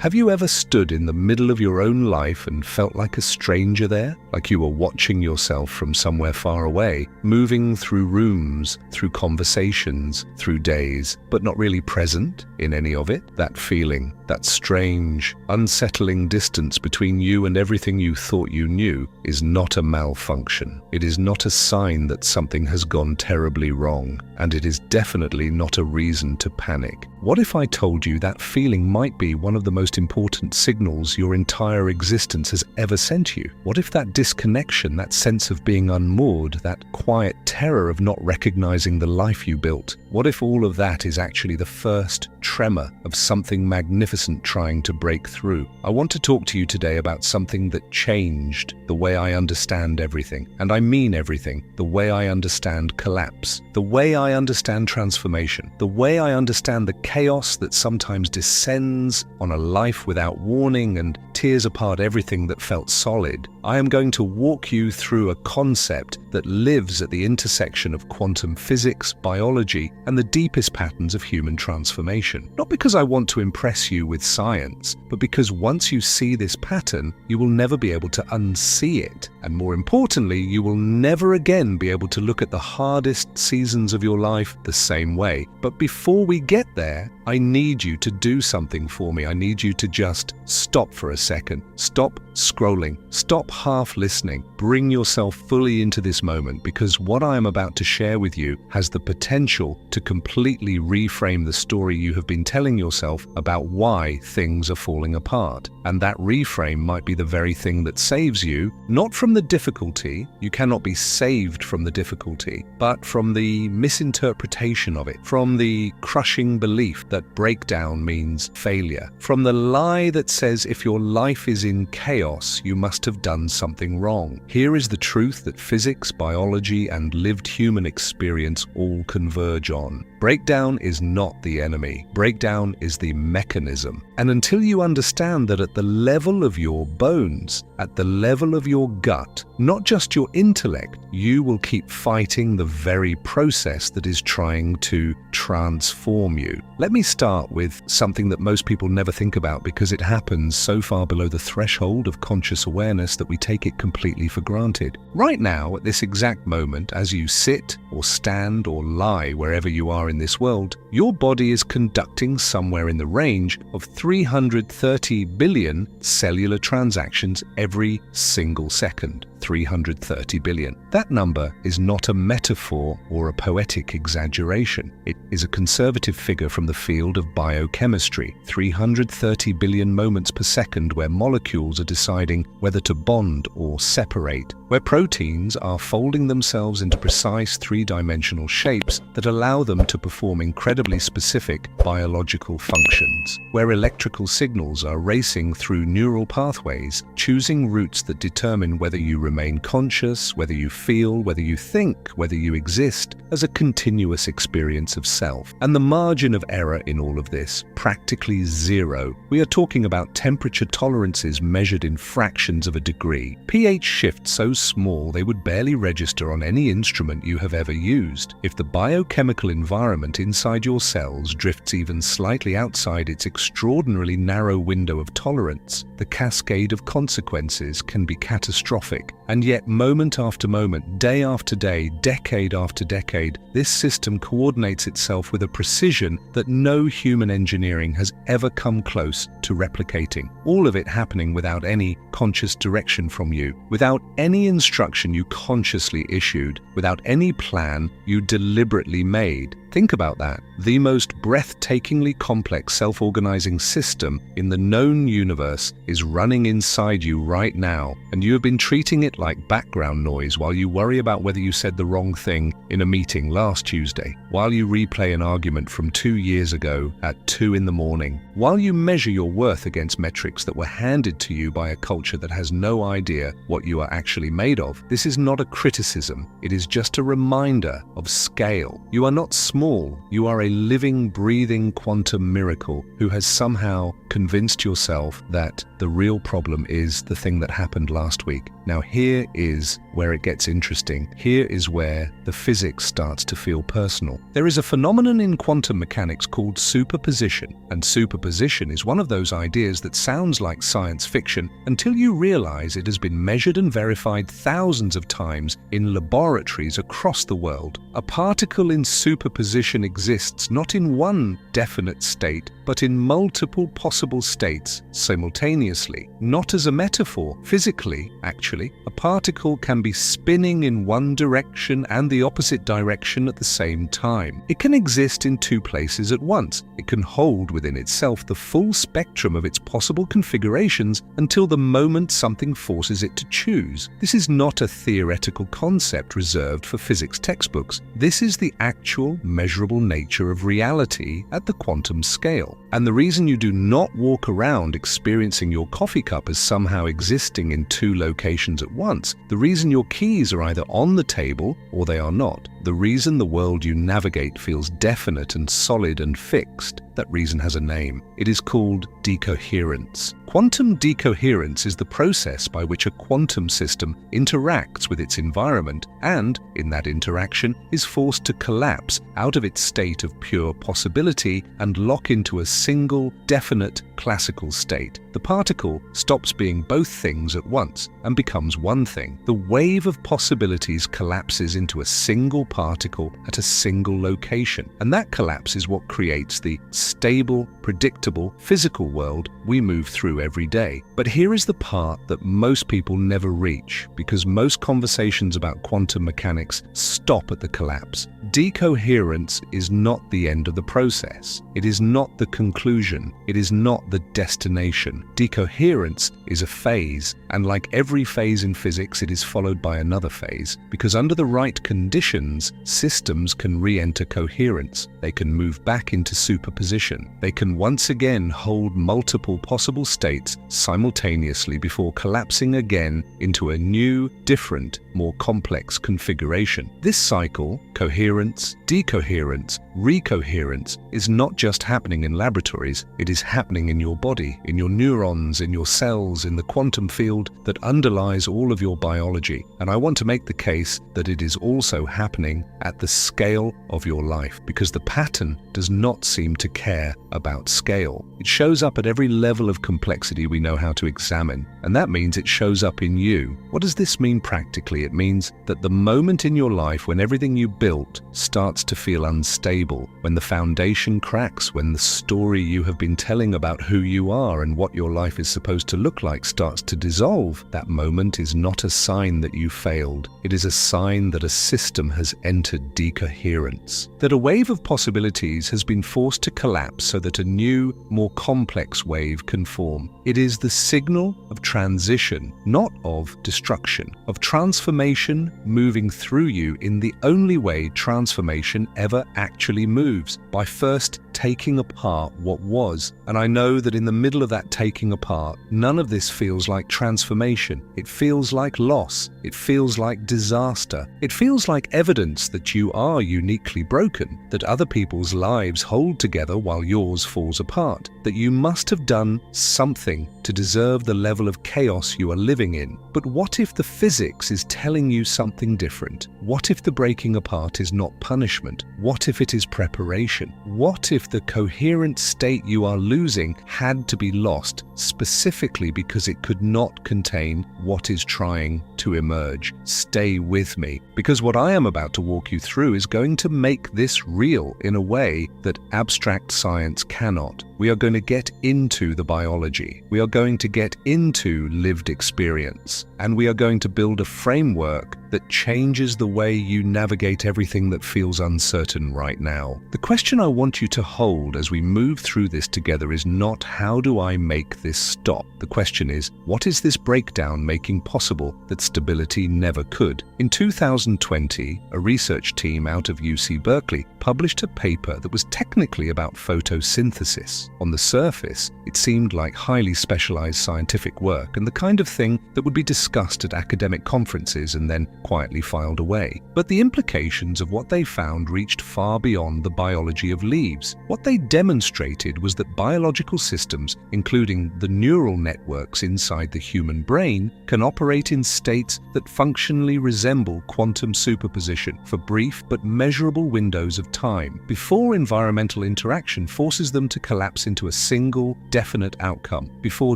Have you ever stood in the middle of your own life and felt like a stranger there? Like you were watching yourself from somewhere far away, moving through rooms, through conversations, through days, but not really present in any of it? That feeling, that strange, unsettling distance between you and everything you thought you knew is not a malfunction. It is not a sign that something has gone terribly wrong, and it is definitely not a reason to panic. What if I told you that feeling might be one of the most important signals your entire existence has ever sent you? What if that disconnection, that sense of being unmoored, that quiet terror of not recognizing the life you built, what if all of that is actually the first tremor of something magnificent trying to break through? I want to talk to you today about something that changed the way I understand everything. And I mean everything. The way I understand collapse, the way I understand transformation, the way I understand the chaos that sometimes descends on a life without warning and tears apart everything that felt solid. I am going to walk you through a concept that lives at the intersection of quantum physics, biology, and the deepest patterns of human transformation. Not because I want to impress you with science, but because once you see this pattern, you will never be able to unsee it. And more importantly, you will never again be able to look at the hardest seasons of your life the same way. But before we get there, I need you to do something for me. I need you to just stop for a second. Stop scrolling. Stop half listening. Bring yourself fully into this moment, because what I am about to share with you has the potential to completely reframe the story you have been telling yourself about why things are falling apart. And that reframe might be the very thing that saves you, not from the difficulty. You cannot be saved from the difficulty, but from the misinterpretation of it, from the crushing belief that breakdown means failure, from the lie that says if your life is in chaos, you must have done something wrong. Here is the truth that physics, biology, and lived human experience all converge on. Breakdown is not the enemy. Breakdown is the mechanism. And until you understand that at the level of your bones, at the level of your gut, not just your intellect, you will keep fighting the very process that is trying to transform you. Let me start with something that most people never think about because it happens so far below the threshold of conscious awareness that we take it completely for granted. Right now, at this exact moment, as you sit or stand or lie wherever you are in this world, your body is conducting somewhere in the range of 330 billion cellular transactions every single second. 330 billion. That number is not a metaphor or a poetic exaggeration. It is a conservative figure from the field of biochemistry. 330 billion moments per second where molecules are deciding whether to bond or separate, where proteins are folding themselves into precise three-dimensional shapes that allow them to perform incredibly specific biological functions, where electrical signals are racing through neural pathways, choosing routes that determine whether you remain conscious, whether you feel, whether you think, whether you exist as a continuous experience of self. And the margin of error in all of this, practically zero. We are talking about temperature tolerances measured in fractions of a degree. pH shifts so small they would barely register on any instrument you have ever used. If the biochemical environment inside your cells drifts even slightly outside its extraordinarily narrow window of tolerance, the cascade of consequences can be catastrophic. And yet, moment after moment, day after day, decade after decade, this system coordinates itself with a precision that no human engineering has ever come close to replicating. All of it happening without any conscious direction from you, without any instruction you consciously issued, without any plan you deliberately made. Think about that. The most breathtakingly complex self-organizing system in the known universe is running inside you right now, and you have been treating it like background noise while you worry about whether you said the wrong thing in a meeting last Tuesday, while you replay an argument from 2 years ago at 2 in the morning, while you measure your worth against metrics that were handed to you by a culture that has no idea what you are actually made of. This is not a criticism. It is just a reminder of scale. You are not small. You are a living, breathing quantum miracle who has somehow convinced yourself that the real problem is the thing that happened last week. Now here is where it gets interesting. Here is where the physics starts to feel personal. There is a phenomenon in quantum mechanics called superposition, and superposition is one of those ideas that sounds like science fiction until you realize it has been measured and verified thousands of times in laboratories across the world. A particle in superposition exists not in one definite state, but in multiple possible states simultaneously. Not as a metaphor. Physically, actually, a particle can be spinning in one direction and the opposite direction at the same time. It can exist in two places at once. It can hold within itself the full spectrum of its possible configurations until the moment something forces it to choose. This is not a theoretical concept reserved for physics textbooks. This is the actual, measurable nature of reality at the quantum scale. And the reason you do not walk around experiencing your coffee cup as somehow existing in two locations at once, the reason your keys are either on the table or they are not, the reason the world you navigate feels definite and solid and fixed, that reason has a name. It is called decoherence. Quantum decoherence is the process by which a quantum system interacts with its environment and, in that interaction, is forced to collapse out of its state of pure possibility and lock into a single, definite, classical state. The particle stops being both things at once and becomes one thing. The wave of possibilities collapses into a single particle at a single location, and that collapse is what creates the stable, predictable, physical world we move through every day. But here is the part that most people never reach, because most conversations about quantum mechanics stop at the collapse. Decoherence is not the end of the process. It is not the conclusion. It is not the destination. Decoherence is a phase, and like every phase in physics, it is followed by another phase, because under the right conditions, systems can re-enter coherence. They can move back into superposition. They can once again hold multiple possible states simultaneously before collapsing again into a new, different, more complex configuration. This cycle, coherence, decoherence, recoherence, is not just happening in laboratories. It is happening in your body, in your neurons, in your cells, in the quantum field that underlies all of your biology. And I want to make the case that it is also happening at the scale of your life, because the pattern does not seem to care about scale. It shows up at every level of complexity we know how to examine, and that means it shows up in you. What does this mean practically? It means that the moment in your life when everything you built starts to feel unstable, when the foundation cracks, when the story you have been telling about who you are and what your life is supposed to look like starts to dissolve, that moment is not a sign that you failed. It is a sign that a system has entered decoherence, that a wave of possibilities has been forced to collapse so that a new, more complex wave can form. It is the signal of transition, not of destruction, of transformation moving through you in the only way transformation ever actually moves, by first taking apart what was. And I know that in the middle of that taking apart, none of this feels like transformation. It feels like loss. It feels like disaster. It feels like evidence that you are uniquely broken, that other people's lives hold together while yours falls apart, that you must have done something to deserve the level of chaos you are living in. But what if the physics is telling you something different? What if the breaking apart is not punishment? What if it is preparation? What if the coherent state you are losing had to be lost specifically because it could not contain what is trying to emerge? Stay with me, because what I am about to walk you through is going to make this real in a way that abstract science cannot. We are going to get into the biology. We are going to get into lived experience. And we are going to build a framework that changes the way you navigate everything that feels uncertain right now. The question I want you to hold as we move through this together is not how do I make this stop? The question is, what is this breakdown making possible that stability never could? In 2020, a research team out of UC Berkeley published a paper that was technically about photosynthesis. On the surface, it seemed like highly specialized scientific work and the kind of thing that would be discussed at academic conferences and then quietly filed away. But the implications of what they found reached far beyond the biology of leaves. What they demonstrated was that biological systems, including the neural networks inside the human brain, can operate in states that functionally resemble quantum superposition for brief but measurable windows of time, before environmental interaction forces them to collapse into a single, definite outcome, before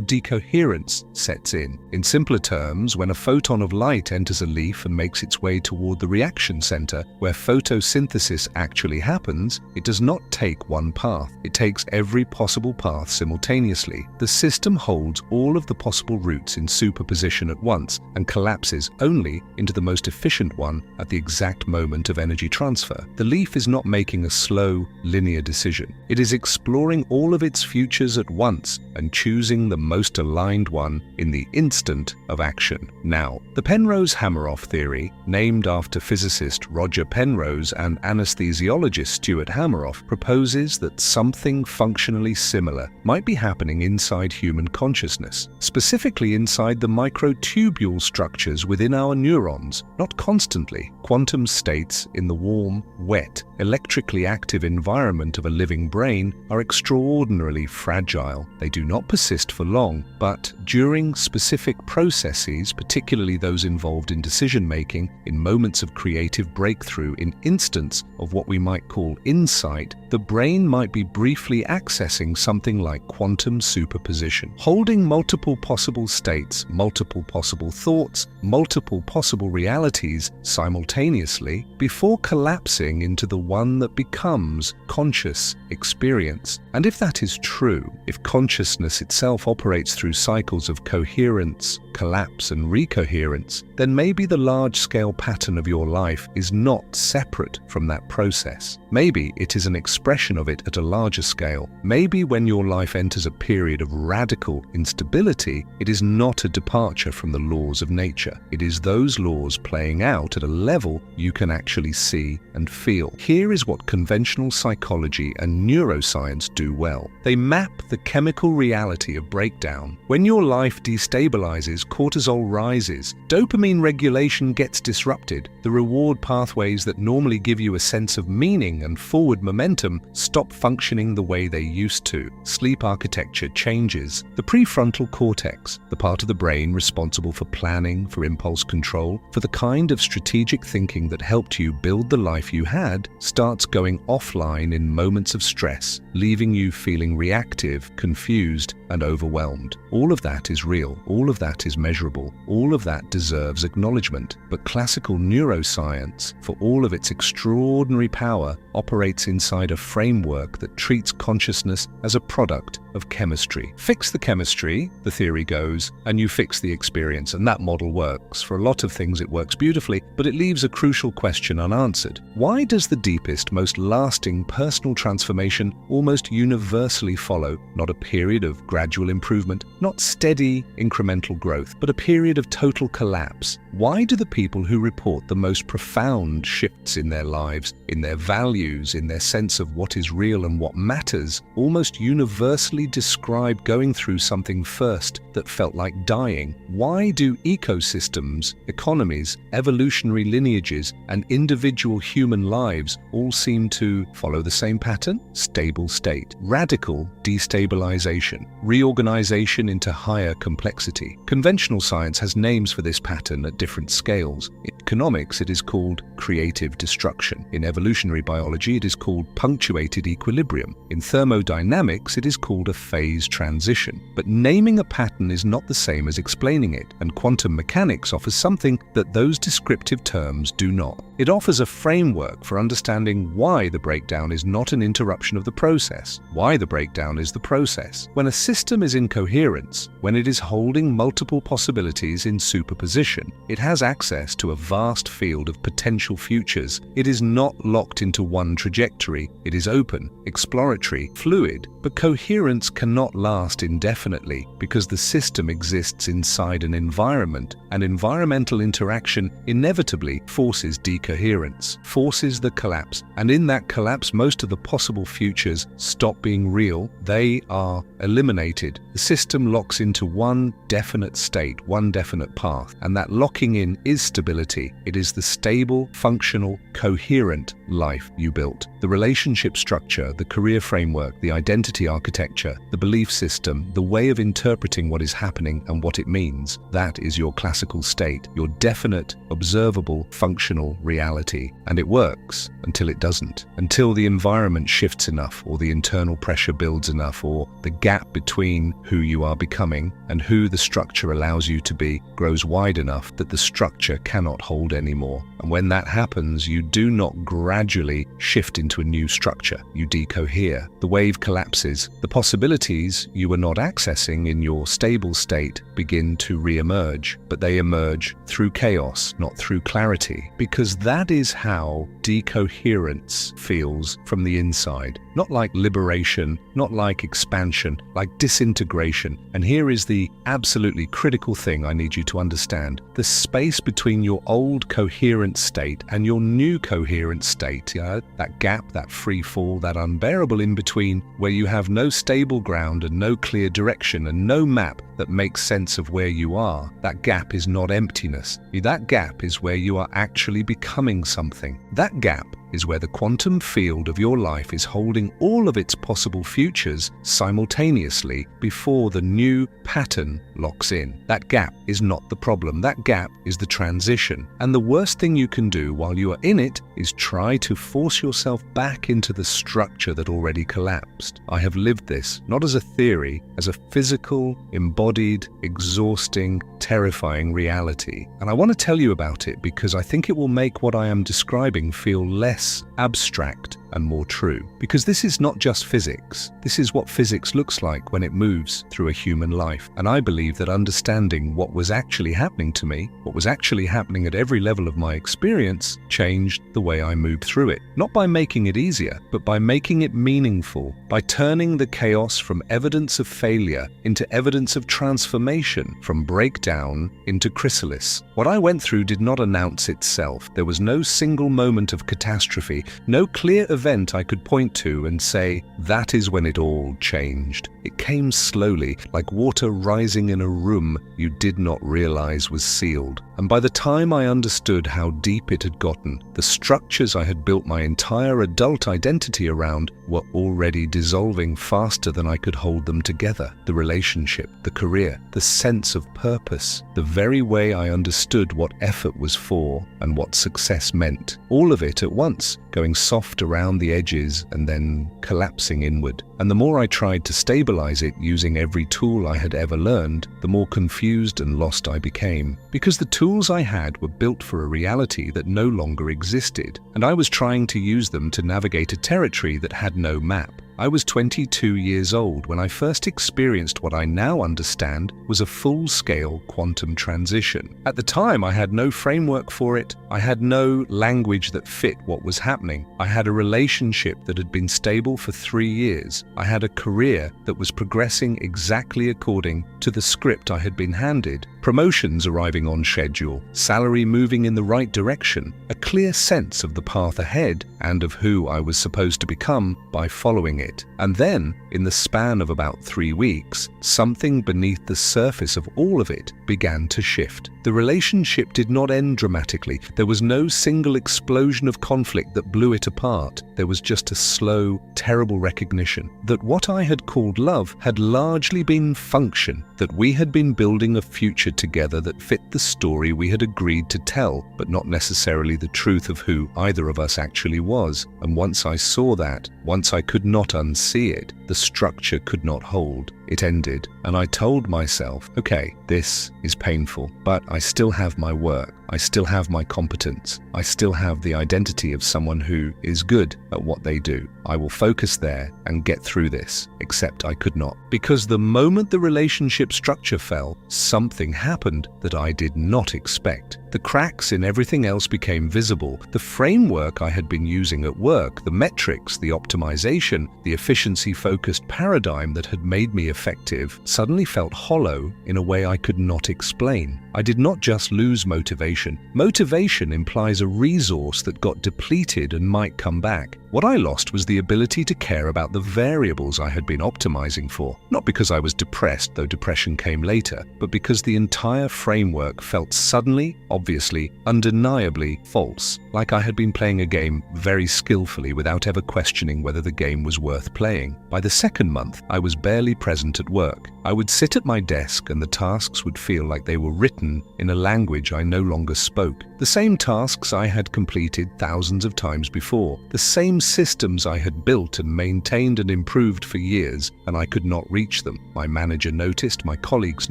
decoherence sets in. In simpler terms, when a photon of light enters a leaf and makes its way toward the reaction center, where photosynthesis actually happens, it does not take one path. It takes every possible path simultaneously. The system holds all of the possible routes in superposition at once and collapses only into the most efficient one at the exact moment of energy transfer. The leaf is not making a slow, linear decision. It is exploring all of its futures at once and choosing the most aligned one in the instant of action. Now, the Penrose-Hameroff theory, named after physicist Roger Penrose and anesthesiologist Stuart Hameroff, proposes that something functionally similar might be happening inside human consciousness, specifically inside the microtubule structures within our neurons, not constantly. Quantum states in the warm, wet, electrically active environment of a living brain are extraordinarily fragile. They do not persist for long, but during specific processes, particularly those involved in decision-making, in moments of creative breakthrough, in instants of what we might call insight, the brain might be briefly accessing something like quantum superposition, holding multiple possible states, multiple possible thoughts, multiple possible realities simultaneously, before collapsing into the one that becomes conscious experience. And if that is true, if consciousness itself operates through cycles of coherence, collapse and recoherence, then maybe the large-scale pattern of your life is not separate from that process. Maybe it is an expression of it at a larger scale. Maybe when your life enters a period of radical instability, it is not a departure from the laws of nature. It is those laws playing out at a level you can actually see and feel. Here is what conventional psychology and neuroscience do well. They map the chemical reality of breakdown. When your life destabilizes, cortisol rises, dopamine regulation gets disrupted, the reward pathways that normally give you a sense of meaning and forward momentum stop functioning the way they used to. Sleep architecture changes. The prefrontal cortex, the part of the brain responsible for planning, for impulse control, for the kind of strategic thinking that helped you build the life you had, starts going offline in moments of stress, leaving you feeling reactive, confused, and overwhelmed. All of that is real. All of that is measurable. All of that deserves acknowledgement. But classical neuroscience, for all of its extraordinary power, operates inside a framework that treats consciousness as a product of chemistry. Fix the chemistry, the theory goes, and you fix the experience, and that model works. For a lot of things it works beautifully, but it leaves a crucial question unanswered. Why does the deepest, most lasting personal transformation almost universally follow not a period of gradual improvement, not steady incremental growth, but a period of total collapse? Why do the people who report the most profound shifts in their lives, in their values, in their sense of what is real and what matters, almost universally describe going through something first that felt like dying? Why do ecosystems, economies, evolutionary lineages, and individual human lives all seem to follow the same pattern? Stable state, radical destabilization, reorganization into higher complexity. Conventional science has names for this pattern at different scales. In economics, it is called creative destruction. In evolutionary biology, it is called punctuated equilibrium. In thermodynamics, it is called a phase transition. But naming a pattern is not the same as explaining it, and quantum mechanics offers something that those descriptive terms do not. It offers a framework for understanding why the breakdown is not an interruption of the process, why the breakdown is the process. When a system is in coherence, when it is holding multiple possibilities in superposition, it has access to a vast field of potential futures. It is not locked into one trajectory. It is open, exploratory, fluid, but coherent coherence cannot last indefinitely because the system exists inside an environment, and environmental interaction inevitably forces decoherence, forces the collapse, and in that collapse most of the possible futures stop being real, they are eliminated. The system locks into one definite state, one definite path, and that locking in is stability. It is the stable, functional, coherent life you built. The relationship structure, the career framework, the identity architecture, the belief system, the way of interpreting what is happening and what it means, that is your classical state, your definite, observable, functional reality. And it works until it doesn't, until the environment shifts enough, or the internal pressure builds enough, or the gap between who you are becoming and who the structure allows you to be grows wide enough that the structure cannot hold anymore. And when that happens, you do not gradually shift into a new structure. You decohere. The wave collapses. The possibilities you were not accessing in your stable state begin to re-emerge, but they emerge through chaos, not through clarity, because that is how decoherence feels from the inside. Not like liberation, not like expansion, like disintegration. And here is the absolutely critical thing I need you to understand. The space between your old coherent state and your new coherent state, that gap, that free fall, that unbearable in-between where you have no stable ground and no clear direction and no map that makes sense of where you are, that gap is not emptiness. That gap is where you are actually becoming something. That gap is where the quantum field of your life is holding all of its possible futures simultaneously before the new pattern locks in. That gap is not the problem. That gap is the transition. And the worst thing you can do while you are in it is try to force yourself back into the structure that already collapsed. I have lived this, not as a theory, as a physical, embodied, exhausting, terrifying reality. And I want to tell you about it because I think it will make what I am describing feel less abstract and more true. Because this is not just physics. This is what physics looks like when it moves through a human life. And I believe that understanding what was actually happening to me, what was actually happening at every level of my experience, changed the way I moved through it. Not by making it easier, but by making it meaningful, by turning the chaos from evidence of failure into evidence of transformation, from breakdown into chrysalis. What I went through did not announce itself. There was no single moment of catastrophe, no clear event I could point to and say, that is when it all changed. It came slowly, like water rising in a room you did not realize was sealed. And by the time I understood how deep it had gotten, the structures I had built my entire adult identity around were already dissolving faster than I could hold them together. The relationship, the career, the sense of purpose, the very way I understood what effort was for and what success meant. All of it at once, going soft around the edges and then collapsing inward. And the more I tried to stabilize it using every tool I had ever learned, the more confused and lost I became. Because the tools I had were built for a reality that no longer existed, and I was trying to use them to navigate a territory that had no map. I was 22 years old when I first experienced what I now understand was a full-scale quantum transition. At the time, I had no framework for it. I had no language that fit what was happening. I had a relationship that had been stable for 3 years. I had a career that was progressing exactly according to the script I had been handed. Promotions arriving on schedule, salary moving in the right direction, a clear sense of the path ahead and of who I was supposed to become by following it. And then, in the span of about 3 weeks, something beneath the surface of all of it began to shift. The relationship did not end dramatically. There was no single explosion of conflict that blew it apart. There was just a slow, terrible recognition that what I had called love had largely been function, that we had been building a future together that fit the story we had agreed to tell, but not necessarily the truth of who either of us actually was. And once I saw that, once I could not unsee it, the structure could not hold. It ended, and I told myself, okay, this is painful, but I still have my work. I still have my competence. I still have the identity of someone who is good at what they do. I will focus there and get through this, except I could not. Because the moment the relationship structure fell, something happened that I did not expect. The cracks in everything else became visible. The framework I had been using at work, the metrics, the optimization, the efficiency-focused paradigm that had made me effective, suddenly felt hollow in a way I could not explain. I did not just lose motivation. Motivation implies a resource that got depleted and might come back. What I lost was the ability to care about the variables I had been optimizing for. Not because I was depressed, though depression came later, but because the entire framework felt suddenly, obviously, undeniably false. Like I had been playing a game very skillfully without ever questioning whether the game was worth playing. By the second month, I was barely present at work. I would sit at my desk and the tasks would feel like they were written in a language I no longer spoke. The same tasks I had completed thousands of times before. The same systems I had built and maintained and improved for years, and I could not reach them. My manager noticed, my colleagues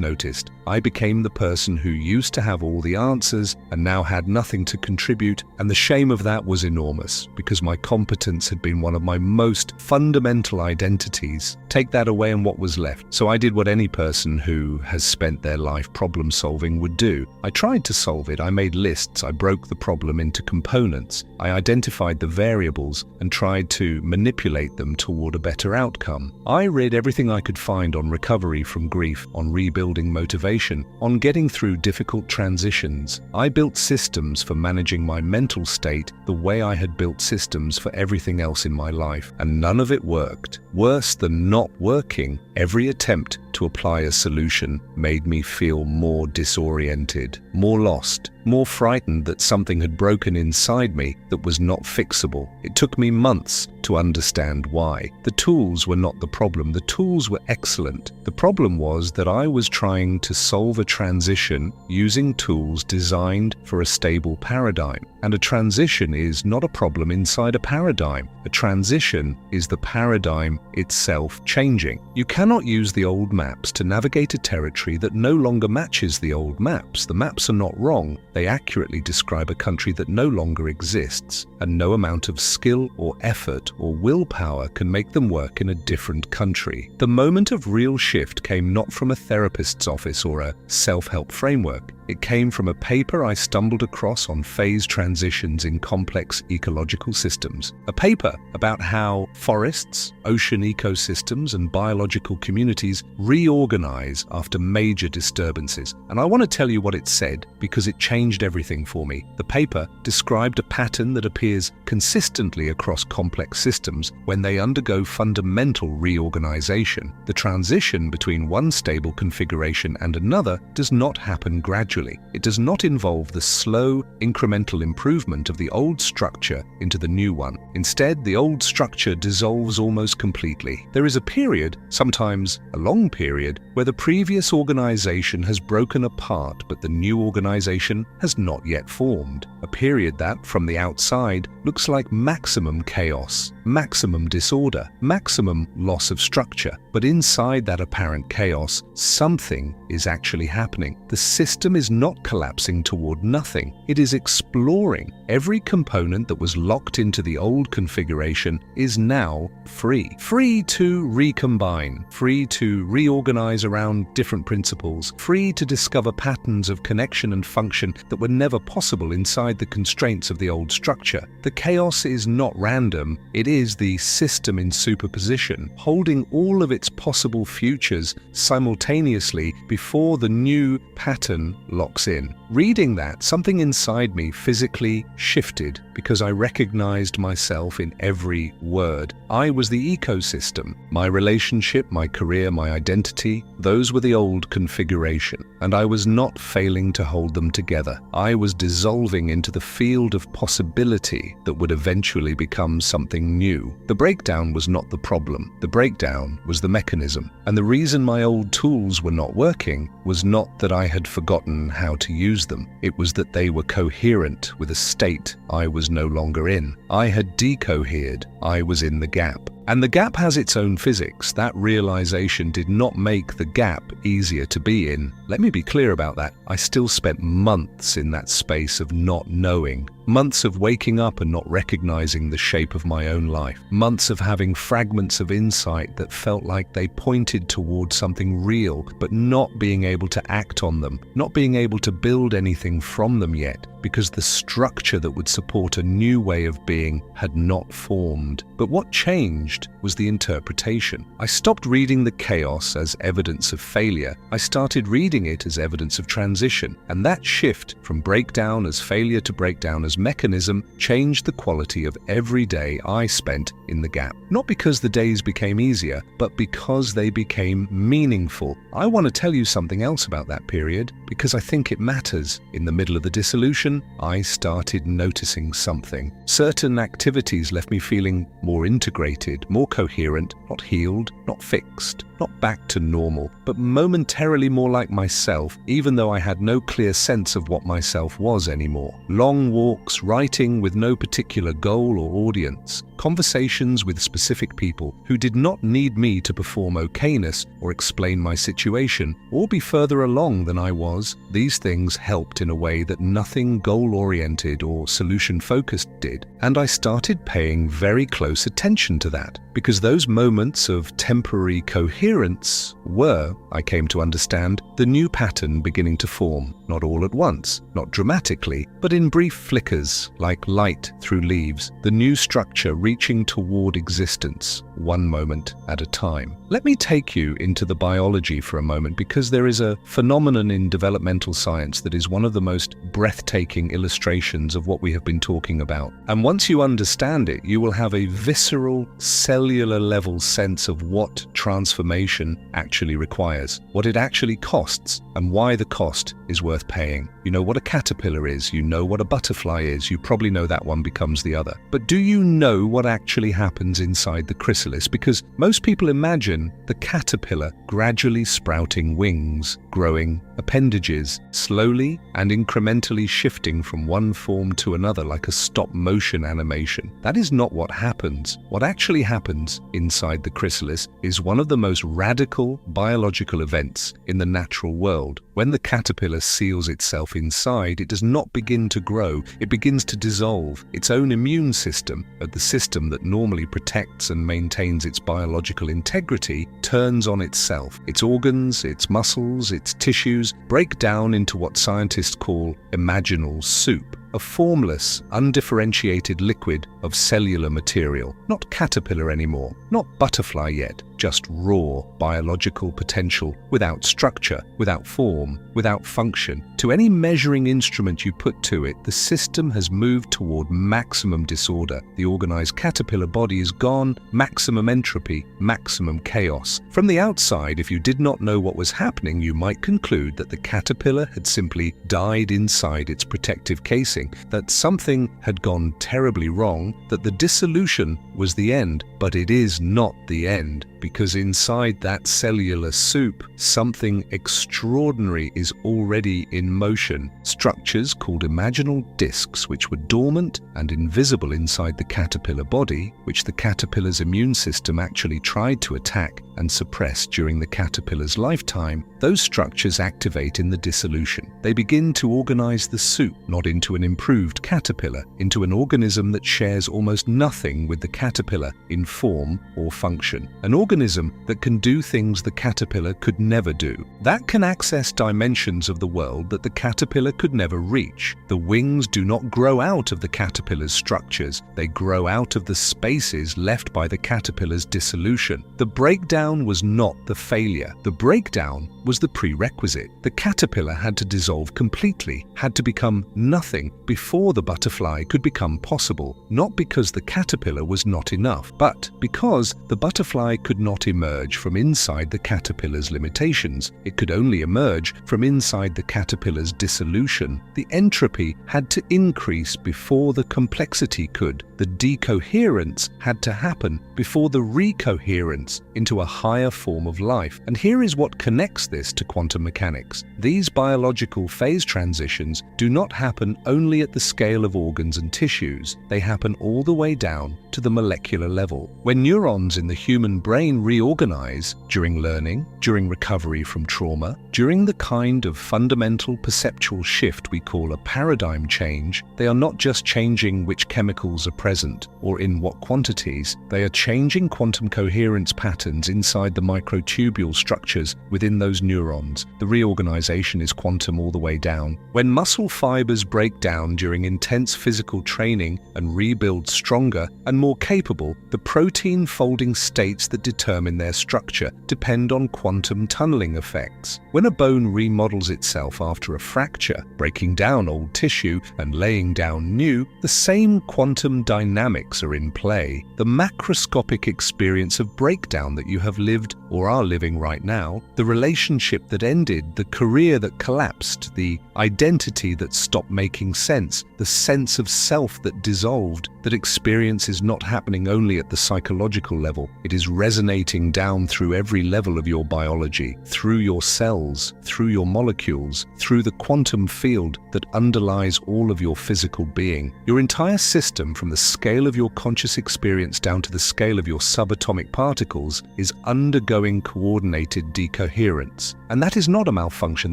noticed. I became the person who used to have all the answers and now had nothing to contribute, and the shame of that was enormous, because my competence had been one of my most fundamental identities. Take that away and what was left? So I did what any person who has spent their life problem solving would do. I tried to solve it. I made lists. I broke the problem into components. I identified the variables and tried to manipulate them toward a better outcome. I read everything I could find on recovery from grief, on rebuilding motivation, on getting through difficult transitions. I built systems for managing my mental state the way I had built systems for everything else in my life, and none of it worked. Worse than not working, every attempt to apply a solution made me feel more disoriented, more lost, more frightened that something had broken inside me that was not fixable. It took me months to understand why. The tools were not the problem. The tools were excellent. The problem was that I was trying to solve a transition using tools designed for a stable paradigm. And a transition is not a problem inside a paradigm. A transition is the paradigm itself changing. You cannot use the old maps to navigate a territory that no longer matches the old maps. The maps are not wrong. They accurately describe a country that no longer exists, and no amount of skill or effort or willpower can make them work in a different country. The moment of real shift came not from a therapist's office or a self-help framework. It came from a paper I stumbled across on phase transitions in complex ecological systems. A paper about how forests, ocean ecosystems, and biological communities reorganize after major disturbances. And I want to tell you what it said because it changed everything for me. The paper described a pattern that appears consistently across complex systems when they undergo fundamental reorganization. The transition between one stable configuration and another does not happen gradually. It does not involve the slow, incremental improvement of the old structure into the new one. Instead, the old structure dissolves almost completely. There is a period, sometimes a long period, where the previous organization has broken apart but the new organization has not yet formed. A period that, from the outside, looks like maximum chaos, maximum disorder, maximum loss of structure. But inside that apparent chaos, something is actually happening. The system is not collapsing toward nothing. It is exploring. Every component that was locked into the old configuration is now free. Free to recombine, free to reorganize around different principles, free to discover patterns of connection and function that were never possible inside the constraints of the old structure. The chaos is not random. It is the system in superposition, holding all of its possible futures simultaneously before the new pattern locks in. Reading that, something inside me physically shifted because I recognized myself in every word. I was the ecosystem. My relationship, my career, my identity, those were the old configuration, and I was not failing to hold them together. I was dissolving into the field of possibility that would eventually become something new. The breakdown was not the problem. The breakdown was the mechanism. And the reason my old tools were not working was not that I had forgotten how to use them. It was that they were coherent with a state I was no longer in. I had decohered. I was in the gap. And the gap has its own physics. That realization did not make the gap easier to be in. Let me be clear about that. I still spent months in that space of not knowing. Months of waking up and not recognizing the shape of my own life. Months of having fragments of insight that felt like they pointed towards something real, but not being able to act on them, not being able to build anything from them yet, because the structure that would support a new way of being had not formed. But what changed was the interpretation. I stopped reading the chaos as evidence of failure. I started reading it as evidence of transition. And that shift from breakdown as failure to breakdown as mechanism changed the quality of every day I spent in the gap. Not because the days became easier, but because they became meaningful. I want to tell you something else about that period, because I think it matters. In the middle of the dissolution, I started noticing something. Certain activities left me feeling more integrated, more coherent, not healed, not fixed, not back to normal, but momentarily more like myself, even though I had no clear sense of what myself was anymore. Long walks, writing with no particular goal or audience, conversations with specific people who did not need me to perform okayness or explain my situation or be further along than I was. These things helped in a way that nothing goal-oriented or solution-focused did, and I started paying very close attention to that, because those moments of temporary coherence were, I came to understand, the new pattern beginning to form, not all at once, not dramatically, but in brief flickers, like light through leaves, the new structure reaching toward existence, one moment at a time. Let me take you into the biology for a moment, because there is a phenomenon in developmental science that is one of the most breathtaking illustrations of what we have been talking about. And once you understand it, you will have a visceral, cellular level sense of what transformation actually requires, what it actually costs, and why the cost is worth paying. You know what a caterpillar is, you know what a butterfly is, you probably know that one becomes the other. But do you know what actually happens inside the chrysalis? Because most people imagine the caterpillar gradually sprouting wings, growing appendages, slowly and incrementally shifting from one form to another like a stop-motion animation. That is not what happens. What actually happens inside the chrysalis is one of the most radical biological events in the natural world. When the caterpillar seals itself inside, it does not begin to grow, it begins to dissolve. Its own immune system, the system that normally protects and maintains its biological integrity, turns on itself. Its organs, its muscles, its tissues break down into what scientists call imaginal soup, a formless, undifferentiated liquid of cellular material. Not caterpillar anymore, not butterfly yet, just raw biological potential without structure, without form, without function. To any measuring instrument you put to it, the system has moved toward maximum disorder. The organized caterpillar body is gone, maximum entropy, maximum chaos. From the outside, if you did not know what was happening, you might conclude that the caterpillar had simply died inside its protective casing, that something had gone terribly wrong, that the dissolution was the end. But it is not the end, because inside that cellular soup, something extraordinary is already in motion. Structures called imaginal discs, which were dormant and invisible inside the caterpillar body, which the caterpillar's immune system actually tried to attack and suppress during the caterpillar's lifetime, those structures activate in the dissolution. They begin to organize the soup, not into an improved caterpillar, into an organism that shares almost nothing with the caterpillar in form or function. An organism that can do things the caterpillar could never do. That can access dimensions of the world that the caterpillar could never reach. The wings do not grow out of the caterpillar's structures, they grow out of the spaces left by the caterpillar's dissolution. The breakdown was not the failure. The breakdown was the prerequisite. The caterpillar had to dissolve completely, had to become nothing before the butterfly could become possible, not because the caterpillar was not enough, but because the butterfly could not emerge from inside the caterpillar's limitations. It could only emerge from inside the caterpillar's dissolution. The entropy had to increase before the complexity could. The decoherence had to happen before the recoherence into a higher form of life. And here is what connects this to quantum mechanics. These biological phase transitions do not happen only at the scale of organs and tissues. They happen all the way down to the molecular level. example. When neurons in the human brain reorganize during learning, during recovery from trauma, during the kind of fundamental perceptual shift we call a paradigm change, they are not just changing which chemicals are present or in what quantities, they are changing quantum coherence patterns inside the microtubule structures within those neurons. The reorganization is quantum all the way down. When muscle fibers break down during intense physical training and rebuild stronger and more capable, the protein folding states that determine their structure depend on quantum tunneling effects. When a bone remodels itself after a fracture, breaking down old tissue and laying down new, the same quantum dynamics are in play. The macroscopic experience of breakdown that you have lived or are living right now, the relationship that ended, the career that collapsed, the identity that stopped making sense, the sense of self that dissolved, that experience is not happening only at the psychological level, it is resonating down through every level of your biology, through your cells, through your molecules, through the quantum field that underlies all of your physical being. Your entire system, from the scale of your conscious experience down to the scale of your subatomic particles, is undergoing coordinated decoherence. And that is not a malfunction,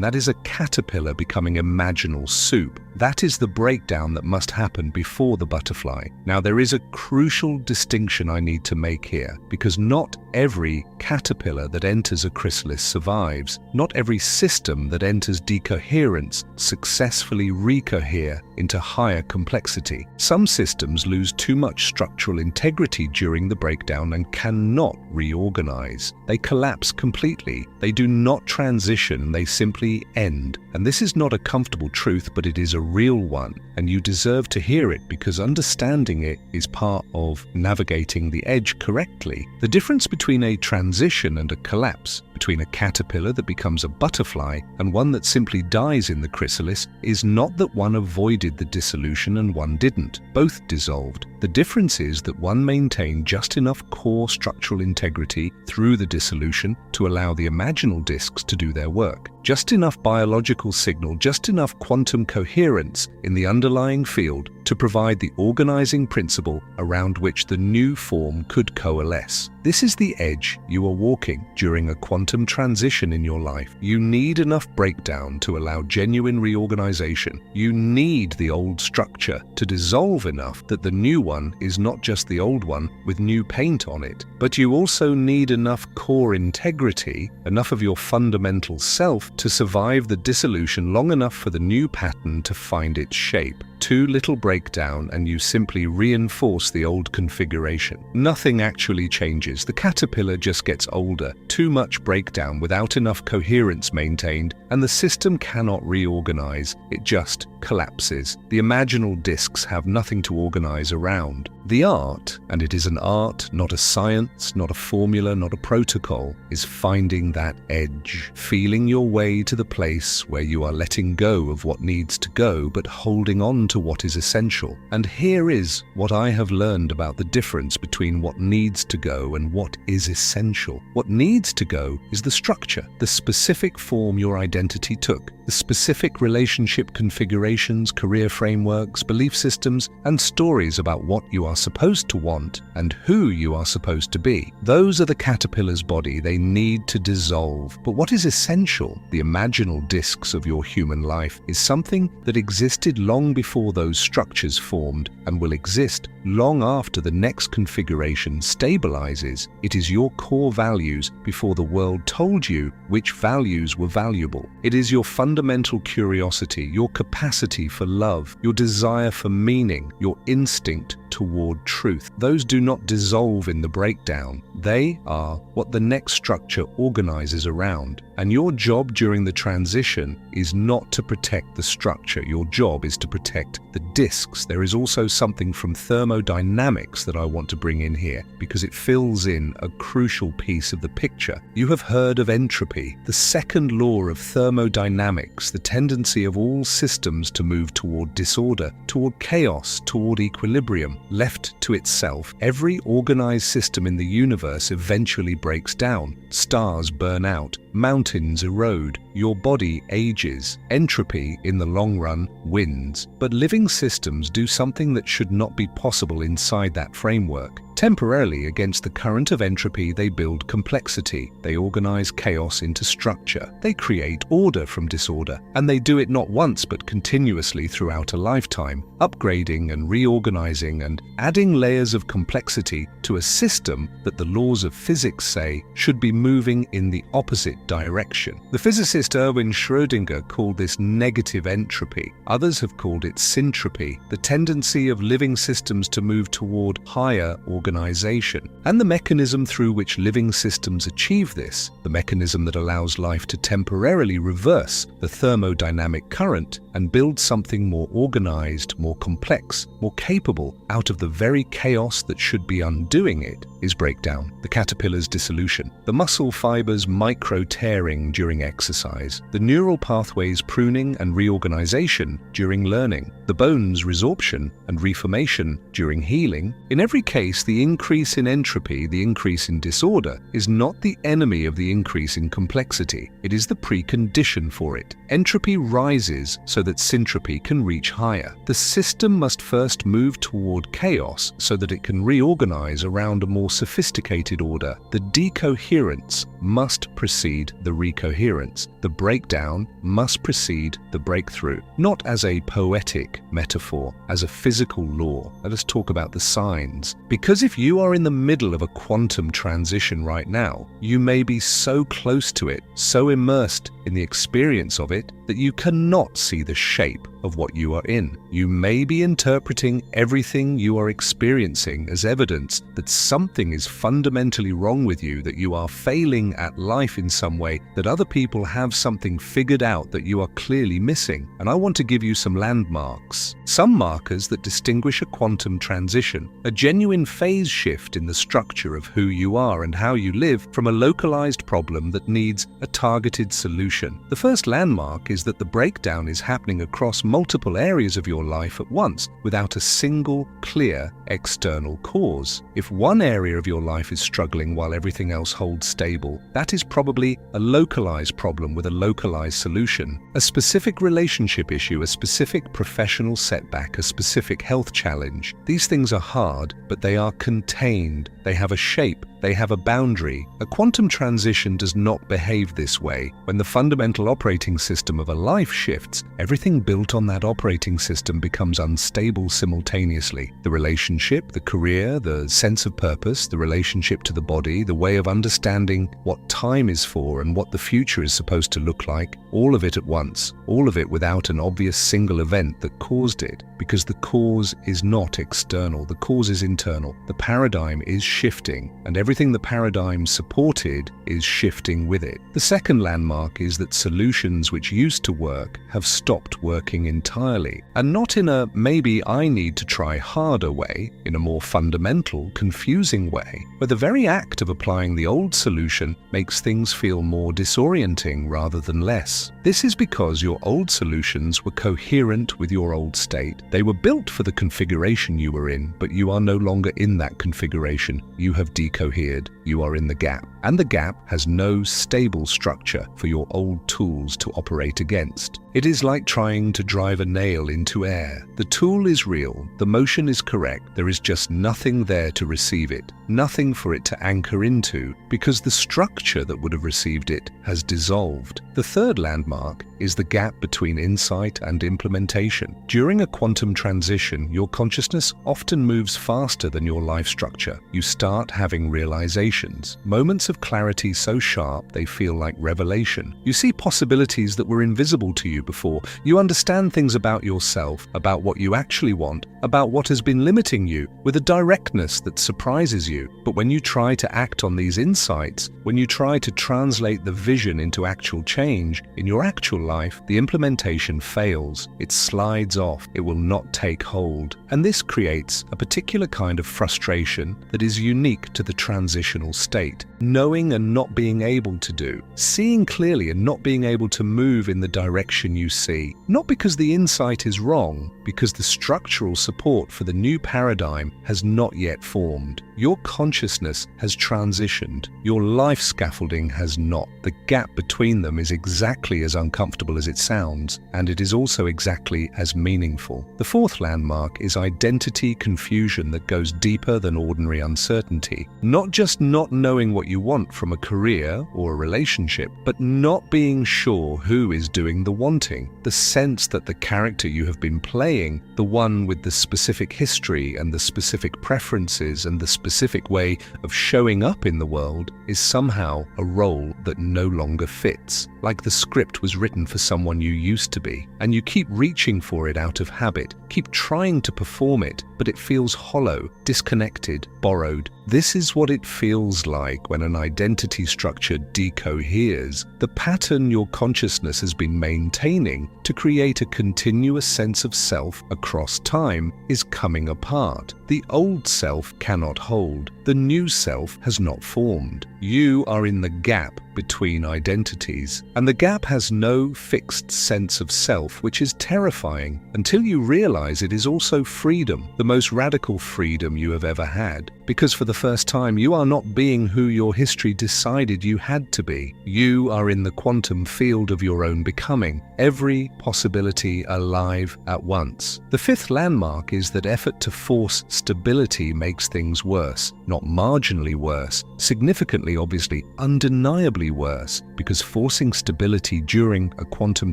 that is a caterpillar becoming imaginal soup. That is the breakdown that must happen before the butterfly. Now, there is a crucial distinction I need to make here, because not every caterpillar that enters a chrysalis survives. Not every system that enters decoherence successfully recohere into higher complexity. Some systems lose too much structural integrity during the breakdown and cannot reorganize. They collapse completely. They do not transition, they simply end. And this is not a comfortable truth, but it is a real one, and you deserve to hear it because understanding it is part of navigating the edge correctly. The difference between a transition and a collapse, between a caterpillar that becomes a butterfly and one that simply dies in the chrysalis, is not that one avoided the dissolution and one didn't. Both dissolved. The difference is that one maintained just enough core structural integrity through the dissolution to allow the imaginal disks to do their work. Just enough biological signal, just enough quantum coherence in the underlying field to provide the organizing principle around which the new form could coalesce. This is the edge you are walking during a quantum transition in your life. You need enough breakdown to allow genuine reorganization. You need the old structure to dissolve enough that the new one is not just the old one with new paint on it, but you also need enough core integrity, enough of your fundamental self to survive the dissolution long enough for the new pattern to find its shape. Too little breakdown and you simply reinforce the old configuration. Nothing actually changes. The caterpillar just gets older. Too much breakdown without enough coherence maintained, and the system cannot reorganize. It just collapses. The imaginal disks have nothing to organize around. The art, and it is an art, not a science, not a formula, not a protocol, is finding that edge, feeling your way to the place where you are letting go of what needs to go but holding on to what is essential. And here is what I have learned about the difference between what needs to go and what is essential. What needs to go is the structure, the specific form your identity took, the specific relationship configurations, career frameworks, belief systems, and stories about what you are supposed to want and who you are supposed to be. Those are the caterpillar's body. They need to dissolve. But what is essential, the imaginal disks of your human life, is something that existed long before those structures formed and will exist long after the next configuration stabilizes. It is your core values before the world told you which values were valuable. It is your fundamental curiosity, your capacity for love, your desire for meaning, your instinct toward truth. Those do not dissolve in the breakdown. They are what the next structure organizes around. And your job during the transition is not to protect the structure. Your job is to protect the disks. There is also something from thermodynamics that I want to bring in here because it fills in a crucial piece of the picture. You have heard of entropy, the second law of thermodynamics, the tendency of all systems to move toward disorder, toward chaos, toward equilibrium. Left to itself, every organized system in the universe eventually breaks down. Stars burn out, mountains erode, your body ages. Entropy, in the long run, wins. But living systems do something that should not be possible inside that framework. Temporarily, against the current of entropy, they build complexity, they organize chaos into structure, they create order from disorder, and they do it not once but continuously throughout a lifetime, upgrading and reorganizing and adding layers of complexity to a system that the laws of physics say should be moving in the opposite direction. The physicist Erwin Schrödinger called this negative entropy. Others have called it syntropy, the tendency of living systems to move toward higher organization. And the mechanism through which living systems achieve this, the mechanism that allows life to temporarily reverse the thermodynamic current and build something more organized, more complex, more capable out of the very chaos that should be undoing it, is breakdown. The caterpillar's dissolution, the muscle fibers micro-tearing during exercise, the neural pathways pruning and reorganization during learning, the bones resorption and reformation during healing. In every case, the increase in entropy, the increase in disorder, is not the enemy of the increase in complexity. It is the precondition for it. Entropy rises so that syntropy can reach higher. The system must first move toward chaos so that it can reorganize around a more sophisticated order. The decoherence must precede the recoherence. The breakdown must precede the breakthrough. Not as a poetic metaphor, as a physical law. Let us talk about the signs. Because if you are in the middle of a quantum transition right now, you may be so close to it, so immersed in the experience of it, that you cannot see the shape of what you are in. You may be interpreting everything you are experiencing as evidence that something is fundamentally wrong with you, that you are failing at life in some way, that other people have something figured out that you are clearly missing. And I want to give you some landmarks. Some markers that distinguish a quantum transition, a genuine phase shift in the structure of who you are and how you live from a localized problem that needs a targeted solution. The first landmark is that the breakdown is happening across multiple areas of your life at once without a single clear external cause. If one area of your life is struggling while everything else holds stable, that is probably a localized problem with a localized solution. A specific relationship issue, a specific professional setback, a specific health challenge. These things are hard, but they are contained. They have a shape. They have a boundary. A quantum transition does not behave this way. When the fundamental operating system of a life shifts, everything built on that operating system becomes unstable simultaneously. The relationship, the career, the sense of purpose, the relationship to the body, the way of understanding what time is for and what the future is supposed to look like, all of it at once, all of it without an obvious single event that caused it, because the cause is not external, the cause is internal. The paradigm is shifting, and everything the paradigm supported is shifting with it. The second landmark is that solutions which used to work have stopped working entirely, and not in a maybe I need to try harder way, in a more fundamental, confusing way, where the very act of applying the old solution makes things feel more disorienting rather than less. This is because your old solutions were coherent with your old state. They were built for the configuration you were in, but you are no longer in that configuration. You have decohered. You are in the gap. And the gap has no stable structure for your old tools to operate against. It is like trying to drive a nail into air. The tool is real, the motion is correct, there is just nothing there to receive it, nothing for it to anchor into, because the structure that would have received it has dissolved. The third landmark is the gap between insight and implementation. During a quantum transition, your consciousness often moves faster than your life structure. You start having realizations, moments of clarity so sharp they feel like revelation. You see possibilities that were invisible to you before. You understand things about yourself, about what you actually want, about what has been limiting you, with a directness that surprises you. But when you try to act on these insights, when you try to translate the vision into actual change in your actual life, the implementation fails. It slides off. It will not take hold. And this creates a particular kind of frustration that is unique to the transitional state. No knowing and not being able to do, seeing clearly and not being able to move in the direction you see. Not because the insight is wrong, because the structural support for the new paradigm has not yet formed. Your consciousness has transitioned. Your life scaffolding has not. The gap between them is exactly as uncomfortable as it sounds, and it is also exactly as meaningful. The fourth landmark is identity confusion that goes deeper than ordinary uncertainty. Not just not knowing what you want from a career or a relationship, but not being sure who is doing the wanting. The sense that the character you have been playing, the one with the specific history and the specific preferences and the specific way of showing up in the world, is somehow a role that no longer fits. Like the script was written for someone you used to be, and you keep reaching for it out of habit, keep trying to perform it, but it feels hollow, disconnected, borrowed. This is what it feels like when an identity structure decoheres. The pattern your consciousness has been maintaining to create a continuous sense of self across time is coming apart. The old self cannot hold. The new self has not formed. You are in the gap between identities, and the gap has no fixed sense of self, which is terrifying until you realize it is also freedom, the most radical freedom you have ever had, because for the first time you are not being who your history decided you had to be. You are in the quantum field of your own becoming, every possibility alive at once. The fifth landmark is that effort to force stability makes things worse, not marginally worse, significantly, obviously, undeniably worse, because forcing stability during a quantum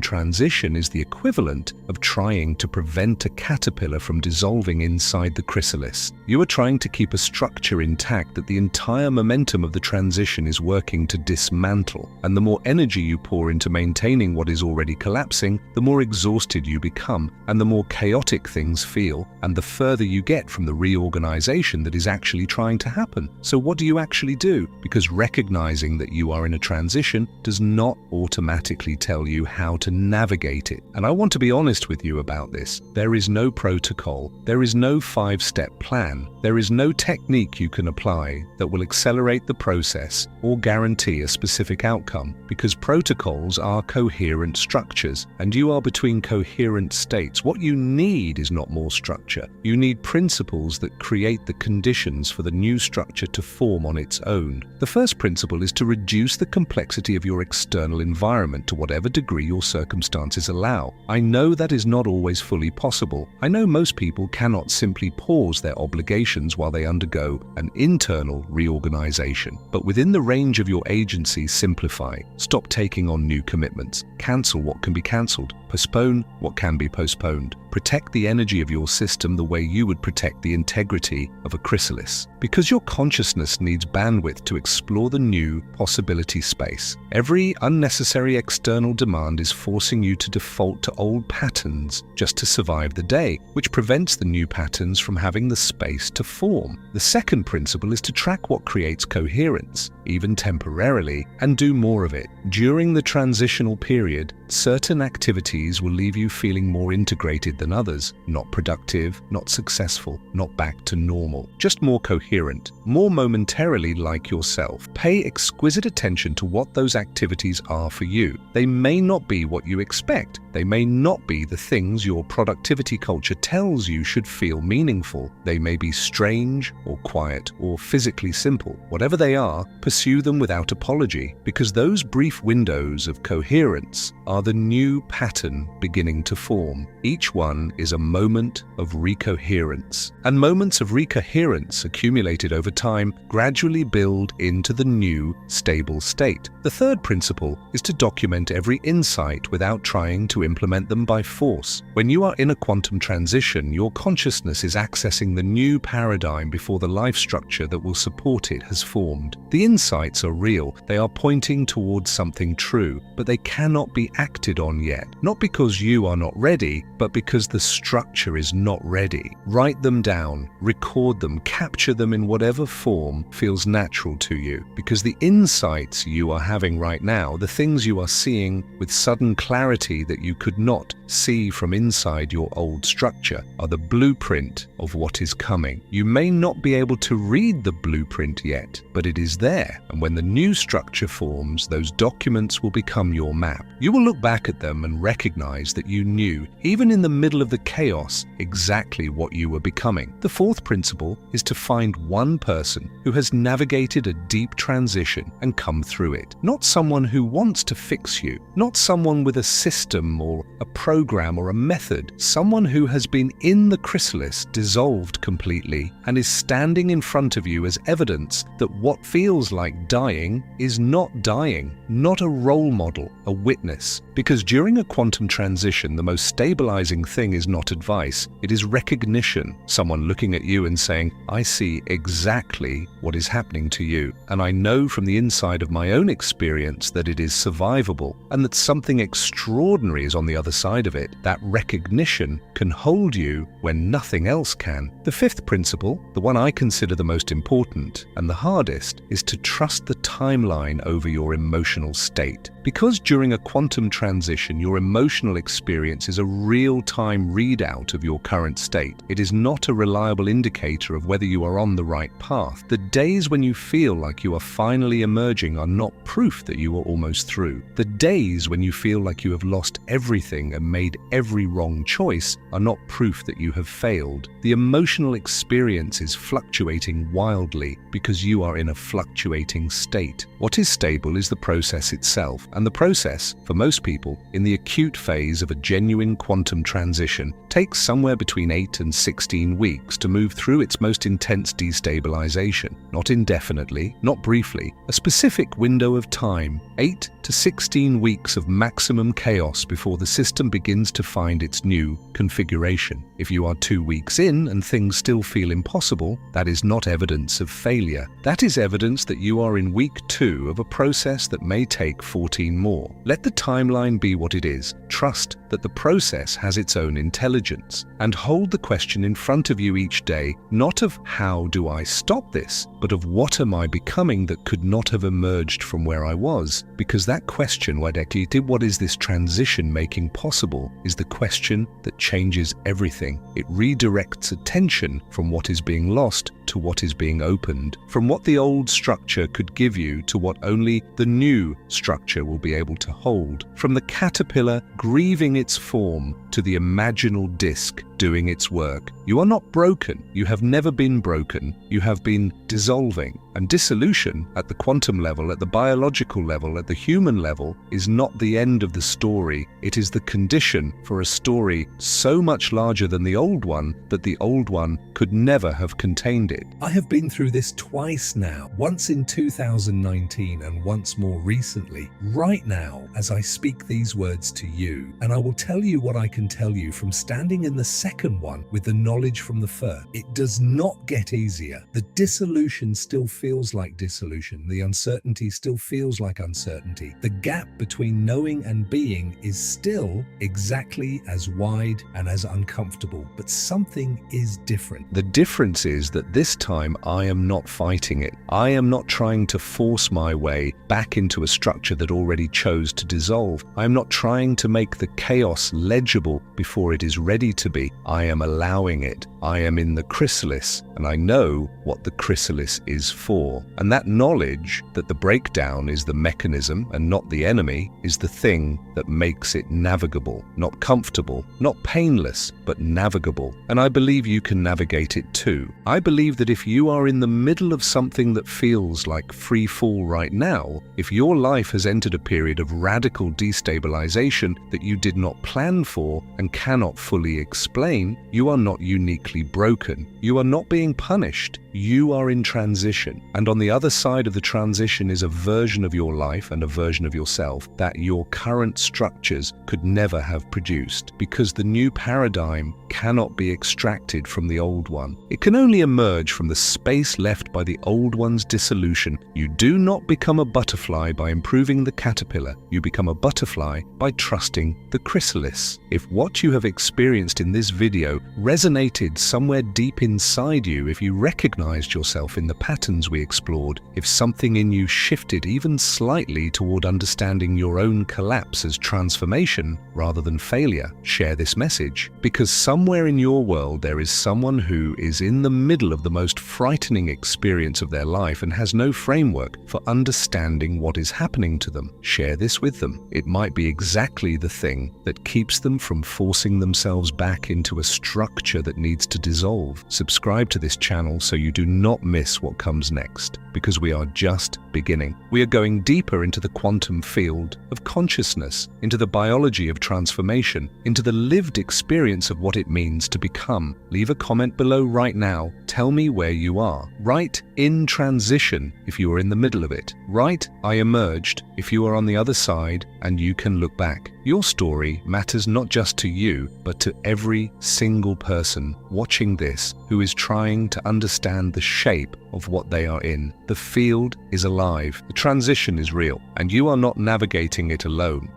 transition is the equivalent of trying to prevent a caterpillar from dissolving inside the chrysalis. You are trying to keep a structure intact that the entire momentum of the transition is working to dismantle, and the more energy you pour into maintaining what is already collapsing, the more exhausted you become, and the more chaotic things feel, and the further you get from the reorganization that is actually trying to happen. So what do you actually do? Because recognizing that you are in a transition does not automatically tell you how to navigate it. And I want to be honest with you about this. There is no protocol. There is no 5-step plan. There is no technique you can apply that will accelerate the process or guarantee a specific outcome, because protocols are coherent structures, and you are between coherent states. What you need is not more structure. You need principles that create the conditions for the new structure to form on its own. The first principle is to reduce the complexity of your external environment to whatever degree your circumstances allow. I know that is not always fully possible. I know most people cannot simply pause their obligations while they undergo an internal reorganization. But within the range of your agency, simplify. Stop taking on new commitments. Cancel what can be cancelled. Postpone what can be postponed. Protect the energy of your system the way you would protect the integrity of a chrysalis. Because your consciousness needs bandwidth to explore the new possibility space. Every unnecessary external demand is forcing you to default to old patterns just to survive the day, which prevents the new patterns from having the space to form. The second principle is to track what creates coherence, even temporarily, and do more of it. During the transitional period, certain activities will leave you feeling more integrated than others, not productive, not successful, not back to normal, just more coherent, more momentarily like yourself. Pay exquisite attention to what those activities are for you. They may not be what you expect. They may not be the things your productivity culture tells you should feel meaningful. They may be strange or quiet or physically simple. Whatever they are, pursue them without apology, because those brief windows of coherence are the new pattern beginning to form. Each one is a moment of recoherence, and moments of recoherence accumulated over time gradually build into the new, stable state. The third principle is to document every insight without trying to implement them by force. When you are in a quantum transition, your consciousness is accessing the new paradigm before the life structure that will support it has formed. The insights are real. They are pointing towards something true, but they cannot be acted on yet. Not because you are not ready, but because the structure is not ready. Write them down, record them, capture them in whatever form feels natural to you, because the insights you are having right now, the things you are seeing with sudden clarity that you you could not see from inside your old structure are the blueprint of what is coming. You may not be able to read the blueprint yet, but it is there, and when the new structure forms, those documents will become your map. You will look back at them and recognize that you knew, even in the middle of the chaos, exactly what you were becoming. The fourth principle is to find one person who has navigated a deep transition and come through it. Not someone who wants to fix you, not someone with a system or a program or a method, someone who has been in the chrysalis, dissolved completely, and is standing in front of you as evidence that what feels like dying is not dying, not a role model, a witness. Because during a quantum transition, the most stabilizing thing is not advice, it is recognition. Someone looking at you and saying, I see exactly what is happening to you, and I know from the inside of my own experience that it is survivable, and that something extraordinary is on the other side of it. That recognition can hold you when nothing else can. The fifth principle, the one I consider the most important and the hardest, is to trust the timeline over your emotional state. Because during a quantum transition, your emotional experience is a real-time readout of your current state. It is not a reliable indicator of whether you are on the right path. The days when you feel like you are finally emerging are not proof that you are almost through. The days when you feel like you have lost everything and made every wrong choice are not proof that you have failed. The emotional experience is fluctuating wildly because you are in a fluctuating state. What is stable is the process itself, and the process, for most people, in the acute phase of a genuine quantum transition, takes somewhere between 8 and 16 weeks to move through its most intense destabilization. Not indefinitely, not briefly, a specific window of time, 8 to 16 weeks of maximum chaos before the system begins to find its new configuration. If you are 2 weeks in and things still feel impossible, that is not evidence of failure. That is evidence that you are in week 2 of a process that may take 14 more. Let the timeline be what it is. Trust that the process has its own intelligence, and hold the question in front of you each day, not of how do I stop this, but of what am I becoming that could not have emerged from where I was. Because that question, what is this transition making possible, is the question that changes everything. It redirects attention from what is being lost to what is being opened, from what the old structure could give you to what only the new structure will be able to hold, from the caterpillar grieving its form to the imaginal disc doing its work. You are not broken. You have never been broken. You have been dissolving. And dissolution at the quantum level, at the biological level, at the human level, is not the end of the story. It is the condition for a story so much larger than the old one that the old one could never have contained it. I have been through this twice now, once in 2019 and once more recently, right now as I speak these words to you. And I will tell you what I can tell you from standing in the second one with the knowledge from the first. It does not get easier. The dissolution still feels like dissolution. The uncertainty still feels like uncertainty. The gap between knowing and being is still exactly as wide and as uncomfortable, but something is different. The difference is that this time I am not fighting it. I am not trying to force my way back into a structure that already chose to dissolve. I am not trying to make the chaos legible before it is ready to be. I am allowing it. I am in the chrysalis, and I know what the chrysalis is for. And that knowledge that the breakdown is the mechanism and not the enemy is the thing that makes it navigable, not comfortable, not painless, but navigable. And I believe you can navigate it too. I believe that if you are in the middle of something that feels like free fall right now, if your life has entered a period of radical destabilization that you did not plan for and cannot fully explain, you are not uniquely broken. You are not being punished. You are in transition. And on the other side of the transition is a version of your life and a version of yourself that your current structures could never have produced, because the new paradigm cannot be extracted from the old one. It can only emerge from the space left by the old one's dissolution. You do not become a butterfly by improving the caterpillar. You become a butterfly by trusting the chrysalis. If what you have experienced in this video resonated somewhere deep inside you, if you recognized yourself in the patterns we explored, if something in you shifted even slightly toward understanding your own collapse as transformation rather than failure, share this message. Because somewhere in your world there is someone who is in the middle of the most frightening experience of their life and has no framework for understanding what is happening to them. Share this with them. It might be exactly the thing that keeps them from forcing themselves back into a structure that needs to dissolve. Subscribe to this channel so you do not miss what comes next, because we are just beginning. We are going deeper into the quantum field of consciousness, into the biology of transformation, into the lived experience of what it means to become. Leave a comment below right now. Tell me where you are. Write "in transition" if you are in the middle of it. Write "I emerged" if you are on the other side and you can look back. Your story matters not just to you, but to every single person watching this who is trying to understand the shape of what they are in. The field is alive, the transition is real, and you are not navigating it alone.